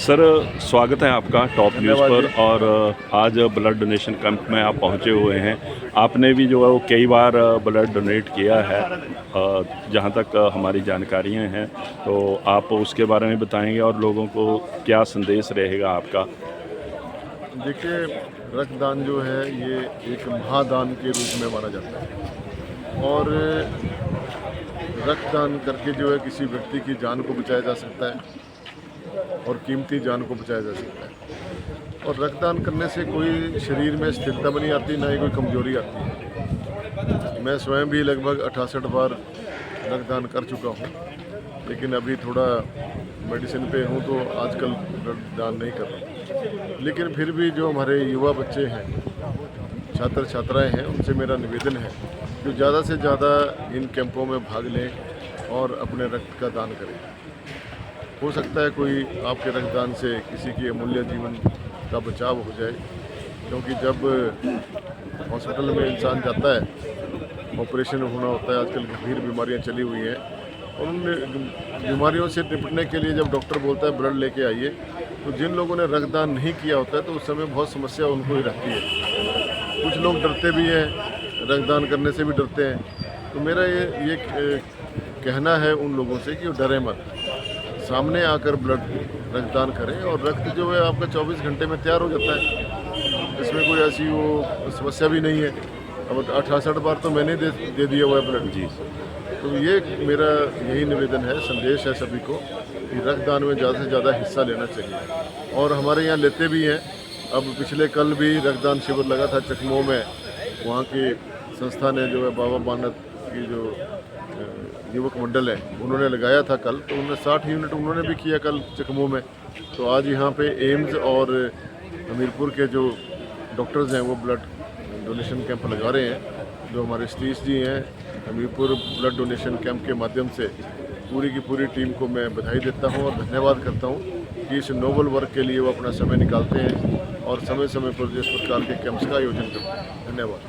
Sir, स्वागत है आपका टॉप न्यूज़ पर। और आज ब्लड डोनेशन कैंप में आप पहुंचे हुए हैं। आपने भी जो है वो कई बार ब्लड डोनेट किया है, जहां तक हमारी जानकारियां हैं, तो आप उसके बारे में बताएंगे और लोगों को क्या संदेश रहेगा आपका। देखिए, रक्तदान जो है ये एक महादान के रूप में माना जाता है और रक्तदान करके जो है किसी व्यक्ति की जान को बचाया जा सकता है और कीमती जान को बचाया जा सकता है। और रक्तदान करने से कोई शरीर में स्थिरता भी नहीं आती, ना ही कोई कमजोरी आती है। मैं स्वयं भी लगभग 68 बार रक्तदान कर चुका हूँ, लेकिन अभी थोड़ा मेडिसिन पे हूँ तो आजकल रक्तदान नहीं कर रहा। लेकिन फिर भी जो हमारे युवा बच्चे हैं, छात्र छात्राएं हैं, उनसे मेरा निवेदन है जो ज़्यादा से ज़्यादा इन कैंपों में भाग लें और अपने रक्त का दान करें। हो सकता है कोई आपके रक्तदान से किसी की अमूल्य जीवन का बचाव हो जाए, क्योंकि जब हॉस्पिटल में इंसान जाता है, ऑपरेशन होना होता है, आजकल गंभीर बीमारियां चली हुई हैं और उन बीमारियों से निपटने के लिए जब डॉक्टर बोलता है ब्लड लेके आइए, तो जिन लोगों ने रक्तदान नहीं किया होता है तो उस समय बहुत समस्या उनको ही रहती है। कुछ लोग डरते भी हैं, रक्तदान करने से भी डरते हैं। तो मेरा ये कहना है उन लोगों से कि वो डरें मत, सामने आकर ब्लड रक्तदान करें और रक्त जो है आपका 24 घंटे में तैयार हो जाता है। इसमें कोई ऐसी वो समस्या भी नहीं है। अब 68 बार तो मैंने दे दिया हुआ है ब्लड जी। तो ये मेरा यही निवेदन है, संदेश है सभी को कि रक्तदान में ज़्यादा से ज़्यादा हिस्सा लेना चाहिए। और हमारे यहाँ लेते भी हैं। अब पिछले कल भी रक्तदान शिविर लगा था चकमो में। वहाँ की संस्था ने जो है बाबा बानत की जो युवक मंडल है, उन्होंने लगाया था कल, तो उन्होंने 60 यूनिट उन्होंने भी किया कल चकमो में। तो आज यहाँ पे एम्स और हमीरपुर के जो डॉक्टर्स हैं वो ब्लड डोनेशन कैंप लगा रहे हैं। जो हमारे सतीश जी हैं, हमीरपुर ब्लड डोनेशन कैंप के माध्यम से पूरी की पूरी टीम को मैं बधाई देता हूँ और धन्यवाद करता हूँ कि इस नोबल वर्क के लिए वो अपना समय निकालते हैं और समय समय पर इस प्रकार के कैंप्स का आयोजन करते हैं। धन्यवाद।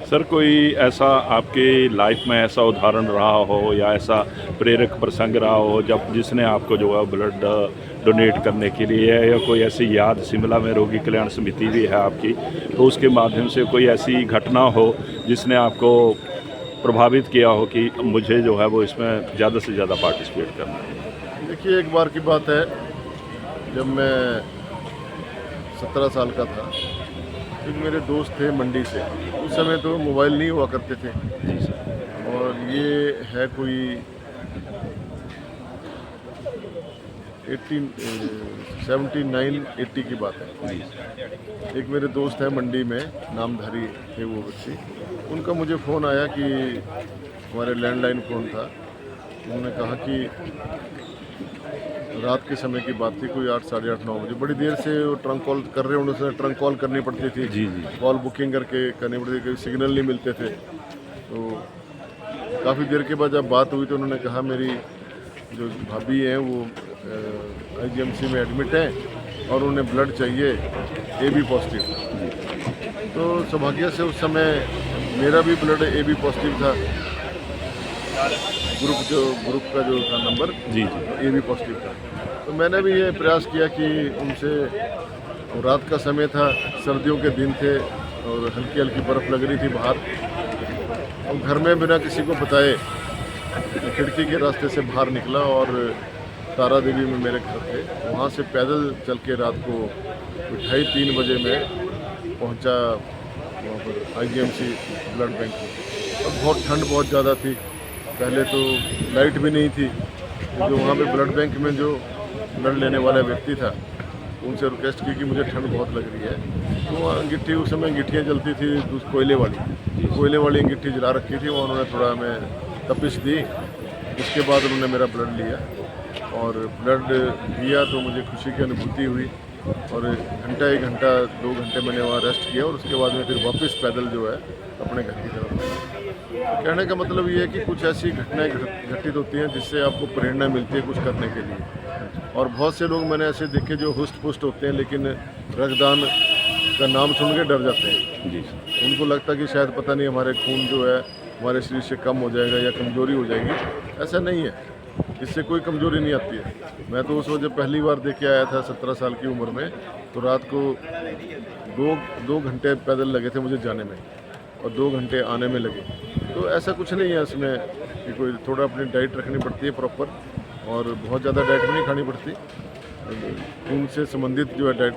सर, कोई ऐसा आपके लाइफ में ऐसा उदाहरण रहा हो या ऐसा प्रेरक प्रसंग रहा हो जब जिसने आपको जो है ब्लड डोनेट करने के लिए, या कोई ऐसी याद, शिमला में रोगी कल्याण समिति भी है आपकी, तो उसके माध्यम से कोई ऐसी घटना हो जिसने आपको प्रभावित किया हो कि मुझे जो है वो इसमें ज़्यादा से ज़्यादा पार्टिसिपेट करना है। देखिए, एक बार की बात है, जब मैं 17 साल का था, एक मेरे दोस्त थे मंडी से। उस समय तो मोबाइल नहीं हुआ करते थे और ये है कोई 79-80 की बात है। एक मेरे दोस्त है मंडी में, नामधारी थे वो बच्चे। उनका मुझे फ़ोन आया कि हमारे लैंडलाइन फ़ोन था। उन्होंने कहा कि रात के समय की बात थी, कोई 8, साढ़े 8, 9 बजे, बड़ी देर से वो ट्रंक कॉल कर रहे हैं। उन्होंने ट्रंक कॉल करनी पड़ती थी जी, कॉल बुकिंग करके करनी पड़ती थी, कोई सिग्नल नहीं मिलते थे। तो काफ़ी देर के बाद जब बात हुई तो उन्होंने कहा मेरी जो भाभी हैं वो IGMC में एडमिट हैं और उन्हें ब्लड चाहिए, AB पॉजिटिव। तो सौभाग्य से उस समय मेरा भी ब्लड AB पॉजिटिव था। ग्रुप का जो था नंबर जी AB पॉजिटिव था। तो मैंने भी ये प्रयास किया कि उनसे, रात का समय था, सर्दियों के दिन थे और हल्की हल्की बर्फ़ लग रही थी बाहर, और घर में बिना किसी को बताए खिड़की के रास्ते से बाहर निकला और तारा देवी में मेरे घर थे, वहाँ से पैदल चल के रात को 2:30-3 बजे में पहुँचा वहाँ पर IGMC ब्लड बैंक में। और बहुत ठंड बहुत ज़्यादा थी, पहले तो लाइट भी नहीं थी। जो वहाँ पे ब्लड बैंक में जो ब्लड लेने वाला व्यक्ति था, उनसे रिक्वेस्ट की कि मुझे ठंड बहुत लग रही है। तो वहाँ अंगीठी, उस समय अंगीठियाँ जलती थी कोयले वाली अंगीठी जला रखी थी, वहाँ उन्होंने थोड़ा हमें तपिश दी। उसके बाद उन्होंने मेरा ब्लड लिया और ब्लड दिया तो मुझे खुशी की अनुभूति हुई। और 1 घंटा 2 घंटे मैंने वहाँ रेस्ट किया और उसके बाद में फिर वापस पैदल जो है अपने घर की तरफ आया। कहने का मतलब ये है कि कुछ ऐसी घटनाएं घटित होती हैं जिससे आपको प्रेरणा मिलती है कुछ करने के लिए। और बहुत से लोग मैंने ऐसे देखे जो हुस्ट पुष्ट होते हैं, लेकिन रक्तदान का नाम सुन के डर जाते हैं जी। उनको लगता है कि शायद पता नहीं हमारे खून जो है हमारे शरीर से कम हो जाएगा या कमज़ोरी हो जाएगी। ऐसा नहीं है। इससे कोई कमजोरी नहीं आती है। मैं तो उस वक्त जब पहली बार देख के आया था 17 साल की उम्र में, तो रात को दो घंटे पैदल लगे थे मुझे जाने में और 2 घंटे आने में लगे। तो ऐसा कुछ नहीं है इसमें कि कोई, थोड़ा अपनी डाइट रखनी पड़ती है प्रॉपर, और बहुत ज़्यादा डाइट भी नहीं खानी पड़ती, खून से संबंधित जो है डाइट